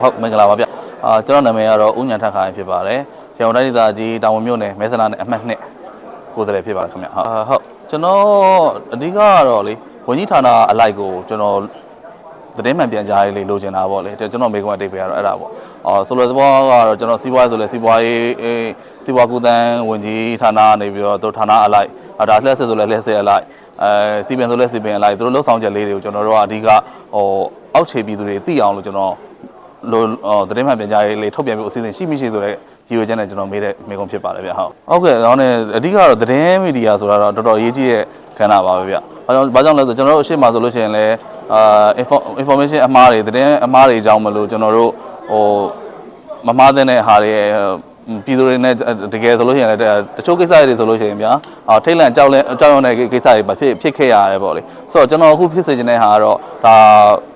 ဟုတ်မင်္ဂလာပါဗျကျွန်တော်နာမည်ကတော့ဦးညံထက်ခိုင်ဖြစ်ပါတယ်ရန်ကုန်တိုင်းဒေသကြီးတာဝန်မြို့နယ်မဲဆန္ဒနယ်အမှတ်2ကိုယ်စားလှယ်ဖြစ်ပါတယ်ခင်ဗျဟုတ်ကျွန်တော်အဓိကကတော့လေဝန်ကြီးဌာနအလိုက်ကိုကျွန်တော်သတင်းမှန်ပြန်ကြားရေးလေးလိုချင်တာပေါ့လေကျွန်တော်မိကွန်းအတိတ်ပဲကတော့အဲ့ဒါပေါ့ဆိုလိုသဘောကတော့ကျွန်တော်စီးပွားရေးဆိုလဲစီးပွားကူးသန်းဝန်ကြီးဌာနနေပြီးတော့သူဌာနအလိုက်ဒါလှည့်ဆက်ဆိုလဲလှည့်ဆက်အလိုက်စီပင်ဆိုလဲစီပင်အလိုက်သူတို့လှုပ်ဆောင်ချက်လေးတွေကိုကျွန်တော်တို့ကအဓိကအောက်ခြေပြည်သူတွေသိအောင်လို့ကျွန်တော်လိုသတင်းမှန်ပြန်ကြားရေးလေးထုတ်ပြန်ပြီးအစီအစဉ်ရှိမရှိဆိုတဲ့ရည်ရွယ်ချက်နဲ့ကျွန်တော်မေးတဲ့မေးခွန်းဖြစ်ပါတယ်ဗျဟုတ်ကဲ့ဒါနဲ့အဓိကတော့သတင်းမီဒီယာဆိုတာတော့တော်တော်အရေးကြီးတဲ့ကဏ္ဍပါပဲဗျဘာကြောင့်လဲဆိုကျွန်တော်တို့အရှိမဆိုလို့ရှိရင်လည်းinformation အမှားတွေသတင်းအမှားတွေအကြောင်းမလို့ကျွန်တော်တို့မမှားတဲ့ဟာတွေပြည်သူတွေနဲ့တကယ်ဆိုလို့ရှိရင်လည်းတချို့ကိစ္စတွေဆိုလို့ရှိရင်ဗျာထိတ်လန့်ကြောက်ရွံ့တဲ့ကိစ္စတွေဖြစ်ခဲ့ရတယ်ပေါ့လေဆိုတော့ကျွန်တော်အခုဖြစ်စေချင်တဲ့ဟာကတော့ဒါ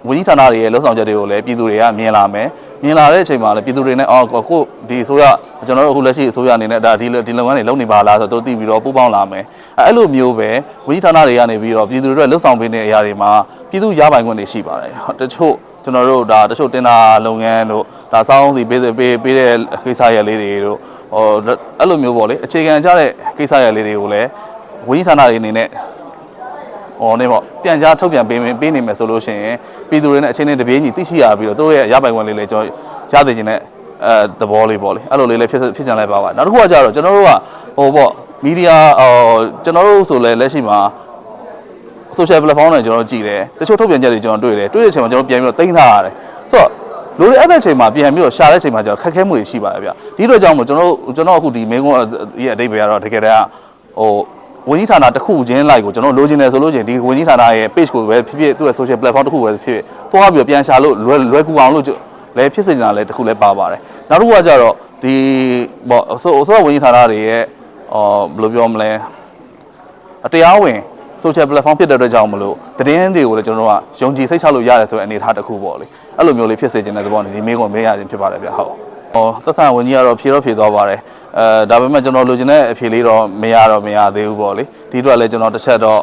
ဝန်ကြီးဌာနတွေရဲ့လှုပ်ဆောင်ချက်တွေကိုလည်းပြည်သူတွေကမြင်လာမယ်မြင်လာတဲ့အချိန်မှာလည်းပြည်သူတွေနဲ့ကိုဒီအစိုးရကျွန်တော်တို့အခုလက်ရှိအစိုးရအနေနဲ့ဒါဒီလုပ်ငန်းတွေလုပ်နေပါလားဆိုတော့သူတို့သိပြီးတော့ပူးပေါင်းလာမယ်အဲ့လိုမျိုးပဲဝန်ကြီးဌာနတွေကနေပြီးတော့ပြည်သူတွေလှုပ်ဆောင်ပေးနေတဲ့အရာတွေမှာပြည်သူရပိုင်ခွင့်တွေရှိပါတယ်တချို့ကျွန်တော်တို့ဒါတချို့တင်တာလုပ်ငန်းတို့ဒါစောင်းစီပေးတဲ့ကိစ္စရပ်လေးတွေတို့အဲ့လိုမျိုးပေါ့လေအခြေခံကြတဲ့ကိစ္စရပ်လေးတွေကိုလည်းဝန်ကြီးဌာနတွေအနေနဲ့နေပေါ့ပြန်ကြားထုတ်ပြန်ပေးနေမယ်ဆိုလို့ရှိရင်ပြည်သူတွေနဲ့အချင်းချင်းတပြေးညီသိရှိရပြီးတော့တို့ရဲ့ရပိုင်ခွင့်လေးလည်းကျွန်တော်ရသိခြင်းနဲ့သဘောလေးပေါ့လေအဲ့လိုလေးလည်းဖြစ်ချင်လိုက်ပါပါနောက်တစ်ခုကကြတော့ကျွန်တော်တို့ကပေါ့မီဒီယာကျွန်တော်တို့ဆိုလဲလက်ရှိမှာ social platform တွေကျွန်တော်ကြည့်တယ်တချို့ထုတ်ပြန်ချက်တွေကျွန်တော်တွေ့တဲ့အချိန်မှာကျွန်တော်ပြန်ပြီးတော့တင်ထားရတယ်ဆိုတော့လိုတဲ့အဲ့တဲ့အချိန်မှာပြန်ပြီးတော့ရှာတဲ့အချိန်မှာကျွန်တော်ခက်ခဲမှုတွေရှိပါတယ်ဗျဒီအတွက်ကြောင့်မို့ကျွန်တော်အခုဒီမင်းကွန်းရဲ့အတိတ်ပဲကတော့တကယ်တည်းဝန်ကြီးဌာနတစ်ခုချင်းလိုက်ကိုကျွန်တော်လိုချင်တယ်ဆိုလို့ချင်းဒီဝန်ကြီးဌာနရဲ့ page ကိုပဲဖြစ်ဖြစ်သူ့ရဲ့ social platform တစ်ခုပဲဖြစ်သွားပြီးတော့ပြန်ရှာလို့လွယ်ကူအောင်လို့လည်းဖြစ်စေချင်တာလည်းတစ်ခုလည်းပါပါတယ်နောက်တစ်ခုကကြတော့ဒီပေါ့ဆိုတော့ဝန်ကြီးဌာနတွေရဲ့ဘယ်လိုပြောမလဲတရားဝင် social platform ဖြစ်တဲ့အတွက်ကြောင့်မလို့သတင်းတွေကိုလည်းကျွန်တော်တို့ကယုံကြည်စိတ်ချလို့ရတယ်ဆိုတဲ့အနေအထားတစ်ခုပေါ့လေအဲ့လိုမျိုးလေးဖြစ်စေချင်တဲ့သဘောနဲ့ဒီမေးခွန်းမေးရခြင်းဖြစ်ပါတယ်ဗျဟုတ်သက်ဆိုင်ဝန်ကြီးကတော့ဖြေသွားပါတယ်ဒါပေမဲ့ကျွန်တော်လိုချင်တဲ့အဖြေလေးတော့မရသေးဘူးပေါ့လေဒီအတွက်လည်းကျွန်တော်တစ်ချက်တော့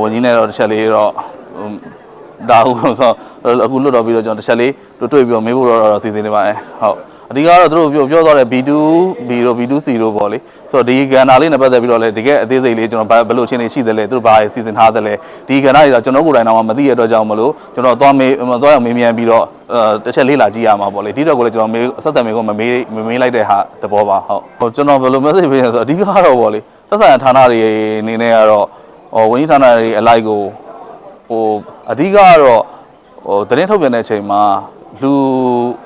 ဝန်ကြီးနဲ့တော့တစ်ချက်လေးတော့ဒါဟုတ်ဆိုအခုလွတ်တော့ပြီးတော့ကျွန်တော်တစ်ချက်လေးတွေ့ပြီးတော့မေးဖို့တော့စီစဉ်နေပါတယ်ဟုတ်အဓိကတော့သူတို့ပြောသွားတဲ့ B2B တို့ B2C တို့ပေါ့လေဆိုတော့ဒီကဏ္ဍလေးနဲ့ပတ်သက်ပြီးတော့လည်းတကယ်အသေးစိတ်လေးကျွန်တော်ဘယ်လိုအခြေအနေရှိသလဲသူတို့ဘာစီစဉ်ထားသလဲဒီကဏ္ဍတွေတော့ကျွန်တော်ကိုယ်တိုင်တော့မသိရတဲ့အတွက်ကြောင့်မလို့ကျွန်တော်သွားရောက်မေးမြန်းပြီးတော့တစ်ချက်လေးလာကြည့်ရမှာပေါ့လေဒီတော့ကိုလည်းကျွန်တော်ဆက်ဆက်မေးခွန်းမမေးလိုက်တဲ့ဟာသဘောပါဟုတ်ကျွန်တော်ဘယ်လို message ပေးရဆိုတော့အဓိကတော့ပေါ့လေသက်ဆိုင်ရာဌာနတွေအနေနဲ့ကတော့ဝန်ကြီးဌာနတွေအလိုက်ကိုအဓိကတော့သတင်းထုတ်ပြန်တဲ့အချိန်မှာလ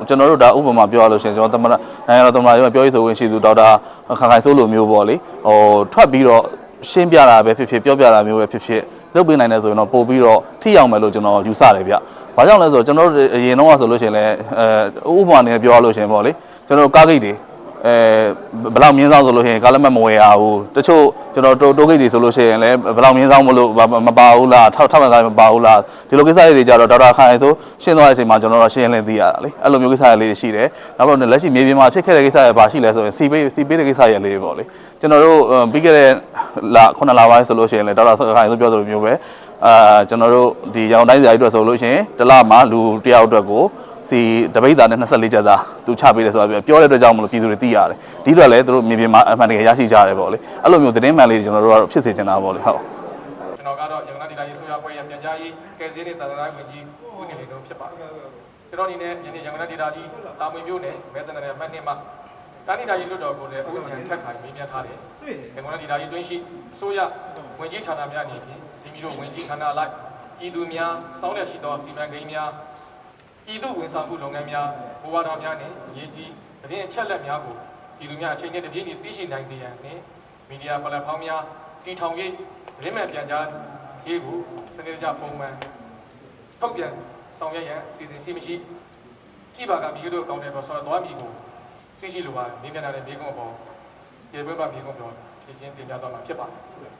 ူကျွန်တော်တို့ဒါဥပမာပြောရလို့ရှိရင်ကျွန်တော်နိုင်ငံတော်သမ္မတရုံးပြောရေးဆိုဝင်ရှိသူဒေါက်တာခိုင်စိုးလိုမျိုးပေါ့လေထွက်ပြီးတော့ရှင်းပြတာပဲဖြစ်ဖြစ်ပြောပြတာမျိုးပဲဖြစ်လုပ်ပေးနိုင်တယ်ဆိုရင်တော့ပို့ပြီးတော့ထိရောက်မယ်လို့ကျွန်တော်ယူဆတယ်ဗျ။ဘာကြောင့်လဲဆိုတော့ကျွန်တော်တို့အရင်တော့ဆိုလို့ရှိရင်လည်းဥပမာနဲ့ပြောရလို့ရှိရင်ပေါ့လေကျွန်တော်ကားဂိတ်တွေဘလောက်မြင်းဆောင်ဆိုလို့ရှိရင်ကားလက်မှတ်မဝယ်ရဘူးတချို့ကျွန်တော်တိုးဂိတ်တွေဆိုလို့ရှိရင်လည်းဘလောက်မြင်းဆောင်မလို့မပါဘူးလားထောက်မှန်သားမပါဘူးလားဒီလိုကိစ္စတွေကြတော့ဒေါက်တာခိုင်ဆိုရှင်းသွားတဲ့အချိန်မှာကျွန်တော်တို့ရှင်းလင်းသိရတာလေအဲ့လိုမျိုးကိစ္စလေးတွေရှိတယ်နောက်တော့လက်ရှိမြေပြင်မှာဖြစ်ခဲ့တဲ့ကိစ္စတွေဘာရှိလဲဆိုရင်စီပေးတဲ့ကိစ္စတွေလေးတွေပေါ့လေကျွန်တော်တို့ပြီးခဲ့တဲ့9လပိုင်းဆိုလို့ရှိရင်လည်းဒေါက်တာခိုင်ဆိုပြောသလိုမျိုးပဲကျွန်တော်တို့ဒီရောင်တိုင်းစရာကြီးအတွက်ဆိုလို့ရှိရင်တစ်လမှာလူတယောက်အတွက်ကိုစီတပိတ်သားနဲ့24ကျပ်သားသူချပေးတယ်ဆိုတာပြောတဲ့အတွက်ကြောင့်မလို့ပြည်သူတွေသိရတယ်ဒီအတွက်လည်းသူတို့မြေပြင်မှာအမှန်တကယ်ရရှိကြရတယ်ပေါ့လေအဲ့လိုမျိုးသတင်းမှန်လေးကျွန်တော်တို့ကတော့ဖြစ်စေချင်တာပေါ့လေဟုတ်ကျွန်တော်ကတော့ရန်ကုန်ဒေသကြီးဆိုရဖွဲ့ရဲ့ပြန်ကြားရေးကယ်ဆယ်ရေးတာဝန်ဝန်ကြီးဦးနေလင်းတို့ဖြစ်ပါတယ်ကျွန်တော်ဒီနေ့ယနေ့ရန်ကုန်ဒေသကြီးတာမွေမြို့နယ်မဲဆန္ဒနယ်မှတ်2မှာတိုင်းဒေသကြီးလွှတ်တော်ကိုလည်းဦးဉာဏ်ထက်ခိုင်မေးမြန်းထားတယ်ရန်ကုန်ဒေသကြီးတွင်းရှိအစိုးရဝန်ကြီးဌာနများအနေဖြင့်ဒီမျိုးဝန်ကြီးဌာနလိုက်ပြည်သူများစောင်းရရှိသောစီမံကိန်းများပြည်သူဝန်ဆောင်မှုလုပ်ငန်းများဘဝတော်များနဲ့ရည်ကြီးသတင်းအချက်လက်များကိုပြည်သူများအချိန်နဲ့တပြေးညီသိရှိနိုင်စေရန်နဲ့မီဒီယာပလက်ဖောင်းများတည်ထောင်ရေးသတင်းမှန်ပြန်ကြားရေးကိုစနစ်တကျပုံမှန်ထုတ်ပြန်ဆောင်ရွက်ရန်အစီအစဉ်ရှိမရှိကြည့်ပါကမြေတို့အကောင့်တွေပေါ်ဆော်သွားပြီကိုသိရှိလိုပါမြင်မြန်တဲ့မြေကုန်းပေါ်ပြေပွဲပါမြေကုန်းပေါ်ဖြည့်ချင်းတင်ပြသွားမှာဖြစ်ပါတယ်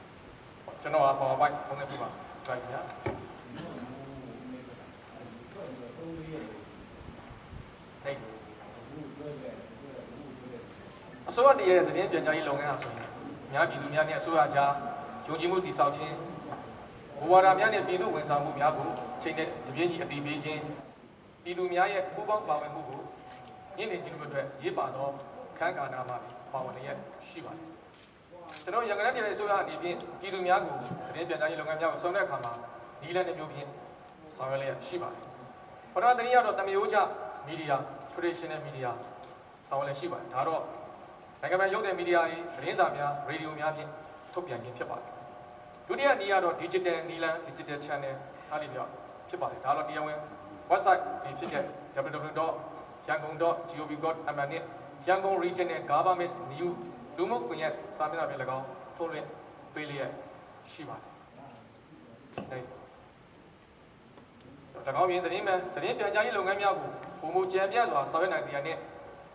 ကျွန်တော်ကပေါ်ပိုက်ပုံနဲ့ပြပါကြိုက်ကြအစိုးရတည်းရဲ့သတင်းပြန်ကြားရေးလုပ်ငန်းဟာဆိုရင်များပြည်သူများနဲ့အစိုးရကြားယုံကြည်မှုတည်ဆောက်ခြင်းဘဝရာများနဲ့ပြည်သူဝန်ဆောင်မှုများကိုချိန်နဲ့တပြေးညီအတည်ပြုခြင်း ပြည်သူများရဲ့ပူးပေါင်းပါဝင်မှုကိုမြင့်တင်ကြည့်လို့အတွက်ရေးပါတော့ခန်းကာနာမှာပါဝင်ရရှိပါတယ်ကျွန်တော်ရန်ကုန်တိုင်းပြည်ဆိုရအနေဖြင့်ပြည်သူများကိုသတင်းပြန်ကြားရေးလုပ်ငန်းများကိုဆောင်ရွက်အခါမှာဒီလနဲ့မျိုးဖြင့်ဆောင်ရွက်လျက်ရှိပါတယ်ပထမသတင်းရတော့တမယိုးချမီဒီယာ traditional media ဆောင်ရွက်လျက်ရှိပါတယ်ဒါတော့နိုင်ငံပိုင်ရုပ်သံမီဒီယာရေးသတင်းစာများရေဒီယိုများဖြင့်ထုတ်ပြန်ခြင်းဖြစ်ပါတယ်ဒုတိယနည်းကတော့ digital နည်းလမ်း digital channel အားလေးပြောဖြစ်ပါတယ်ဒါတော့တရားဝင် website ဖြစ်တဲ့ www.yangon.gov.mn နဲ့ Yangon Regional Government New လူမှုကွန်ရက်စာမျက်နှာဖြင့်၎င်းထုတ်လွှင့်ပေးလျက်ရှိပါတယ်။၎င်းပြင်သတင်းပြန်ကြားရေးလုပ်ငန်းများကိုပုံမူကြံပြစွာဆောင်ရွက်နိုင်စေရတဲ့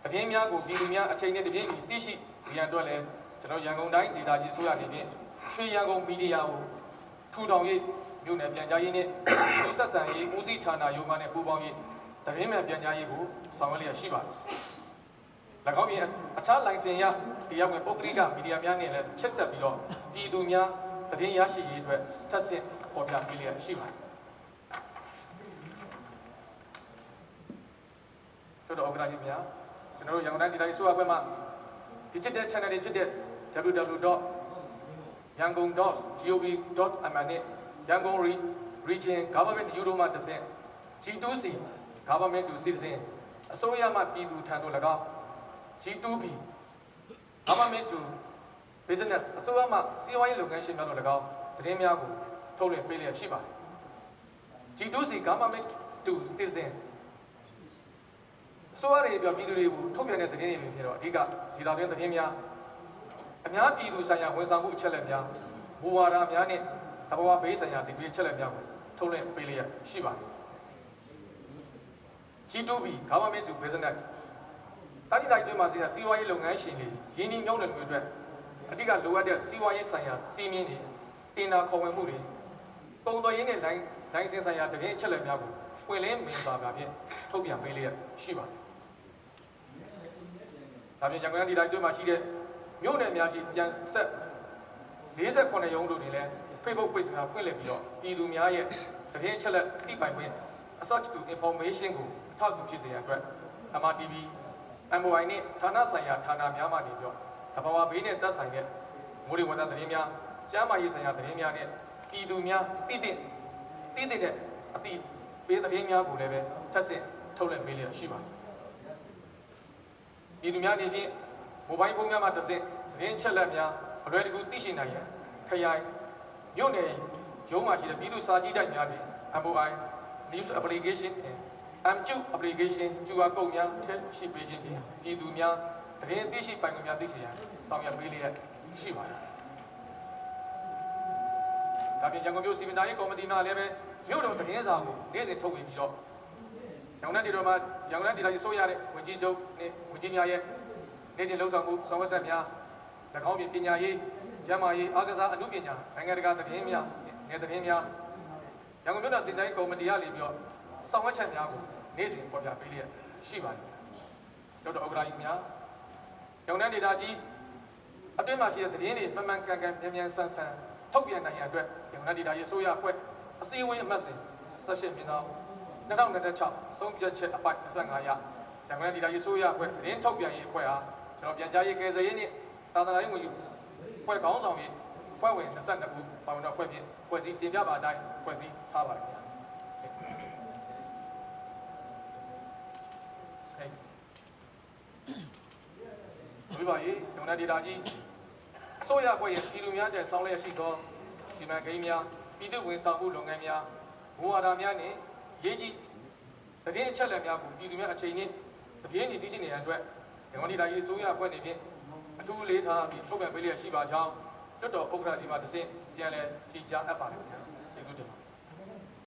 သတင်းများကိုပြည်သူများအချိန်နဲ့တပြေးညီသိရှိရန်အတွက်လည်းကျွန်တော်ရန်ကုန်တိုင်းဒေသကြီးအစိုးရအနေနဲ့ရွှေရန်ကုန်မီဒီယာကိုထူထောင်ရေးမြို့နယ်ပြန်ကြားရေးနဲ့လူဆက်ဆံရေးဦးစီးဌာနရုံးမှနဲ့ပူးပေါင်းရေးသတင်းမှန်ပြန်ကြားရေးကိုဆောင်ရွက်လျက်ရှိပါတယ်။၎င်းပြင်အခြားလိုင်စင်ရတရားဝင်ပုဂ္ဂလိကမီဒီယာများနဲ့လည်းချိတ်ဆက်ပြီးတော့ပြည်သူများသတင်းရရှိရေးအတွက်ထပ်ဆင့်ပေါ်ပြပေးလျက်ရှိပါတယ်။တို့တော့ဥက္ကဋ္ဌကြီးများကျွန်တော်တို့ရန်ကုန်တိုင်းဒေသကြီးအစိုးရဘက်မှ digital channel တွေဖြစ်တဲ့ www.yangon.gov.mn နဲ့ Yangon Region Government Euro မှာတစ်ဆင့် G2C Government to Citizen အစိုးရမှပြည်သူထံသို့၎င်း G2B Government to Business အစိုးရမှစီးပွားရေးလုပ်ငန်းရှင်များတို့၎င်းသတင်းများကိုထုတ်လွှင့်ပေးလျက်ရှိပါတယ် G2C Government to Citizen အစိုးရတွေပြောပြည်သူတွေကိုထုတ်ပြန်တဲ့သတင်းတွေဖြစ်တော့အဓိကဒေသတွင်းသတင်းများအများပြည်သူဆိုင်ရာဝန်ဆောင်မှုအချက်အလက်များမူဝါဒများနဲ့သဘာဝဘေးဆိုင်ရာတည်ပြီးအချက်အလက်များကိုထုတ်လွှင့်ပေးလျက်ရှိပါတယ် G2B Government to Business တိုင်းဒေသကြီးမှာစီးပွားရေးလုပ်ငန်းရှင်တွေရင်းနှီးမြှုပ်နှံမှုအတွက်အဓိကလိုအပ်တဲ့စီးပွားရေးဆိုင်ရာစီးမြင်တွေတင်နာခေါ်ဝင်မှုတွေပုံတော်ရင်းနဲ့လိုင်းစင်ဆိုင်ရာတကယ်အချက်အလက်များကိုဖွင့်လင်းမြင်သာပြဖြင့်ထုတ်ပြန်ပေးလျက်ရှိပါတယ်ဒါပြင်ရန်ကုန်တိုင်းဒေသကြီးမှာရှိတဲ့မြို့နယ်များရှိပြန်ဆက်48ရုံးတို့တွေလည်း Facebook page များဖွင့်လှစ်ပြီးတော့ပြည်သူများရဲ့သတင်းအချက်အလက်သိပိုင်ခွင့် access to information ကိုထောက်ကူဖြစ်စေရန်အတွက် MRTV MOI နဲ့ဌာနဆိုင်ရာဌာနများမှနေပြီးတော့သဘာဝဘေးနဲ့သက်ဆိုင်တဲ့မိုးလေဝသသတင်းများကျန်းမာရေးဆိုင်ရာသတင်းများနဲ့ပြည်သူများသိတဲ့အသိပေးသတင်းများကိုလည်းပဲထပ်ဆင့်ထုတ်လွှင့်ပေးလျက်ရှိပါတယ်ပြည်သူများအနေဖြင့်မိုဘိုင်းဖုန်းများမှာတစ်ဆင့်သတင်းချက်လက်များအလွယ်တကူသိရှိနိုင်ရန်ခရိုင်မြို့နယ်ရုံးမှာရှိတဲ့ပြည်သူစာကြည့်တိုက်များဖြင့် MOI News Application MQ Application QR Code များထည့်ရှိပေးခြင်းဖြင့်ပြည်သူများသတင်းသိရှိပိုင်ခွင့်များသိရှိရန်ဆောင်ရွက်ပေးလျက်ရှိပါတယ်။ဒါပြင်ရန်ကုန်မြို့စီမံရေးကော်မတီမှလည်းပဲမြို့တော်သတင်းစာကိုနေ့စဉ်ထုတ်ဝေပြီးတော့ရန်ကုန်ဒေသမှာရန်ကုန်ဒေသကြီးဆိုရတဲ့ဝန်ကြီးချုပ်နဲ့ဝန်ကြီးများရဲ့နေ့စဉ်လှုပ်ဆောင်မှုဆောင်ရွက်ချက်များ၎င်းပြင်ပညာရေးကျန်းမာရေးအားကစားအမှုပညာနိုင်ငံတကာသတင်းများနယ်သတင်းများရန်ကုန်မြို့တော်စီမံရေးကော်မတီကလည်းပြီးတော့ဆောင်ရွက်ချက်များကိုနေ့စဉ်ပေါ်ပြပေးလျက်ရှိပါတယ်။ဒေါက်တာဥက္ကဋ္ဌကြီးများရန်ကုန်ဒေသကြီးအတွင်းမှာရှိတဲ့သတင်းတွေမှန်မှန်ကန်ကန်မြန်ဆန်ဆန်ထုတ်ပြန်နိုင်ရန်အတွက်ရန်ကုန်ဒေသကြီးအစိုးရအဖွဲ့အစည်းအဝေးအမှတ်စဉ်18မြင်းသော2026ဆုံးဖြတ်ချက်အပိုက်25ရရန်ကုန်ဒေသကြီးအစိုးရအဖွဲ့သတင်းထုတ်ပြန်ရေးအဖွဲ့ဟာကျွန်တော်ပြန်ကြားရေးကယ်ဆယ်ရေးနဲ့သာသနာရေးဝန်ကြီးအဖွဲ့ခေါင်းဆောင်ရေးအဖွဲ့ဝင်22ဦးပါဝင်တဲ့အဖွဲ့ဖြင့်ဖွဲ့စည်းတင်ပြပါအတိုင်းဖွဲ့စည်းထားပါတယ်ခင်ဗျာဒီပါရေးကျွန်တော်ဒေတာကြီးအစိုးရအဖွဲ့ရဲ့ပြည်သူများတဲ့ဆောင်းလျက်ရှိသောဒီမှန်ကိန်းများပြည်သူဝန်ဆောင်မှုလုပ်ငန်းများဘဝဒါများနဲ့ရေးကြီးသတင်းအချက်အလက်များကိုပြည်သူများအချိန်နဲ့တပြေးညီသိရှိနေရန်အတွက်ရန်ကုန်ဒေတာကြီးအစိုးရအဖွဲ့နေဖြင့်အထူးလေးထားပြီးထုတ်ပြန်ပေးလျက်ရှိပါကြောင်းလွှတ်တော်ဥက္ကဋ္ဌကြီးမှတဆင့်ပြန်လည်ဖြေကြားအပ်ပါတယ်ခင်ဗျာ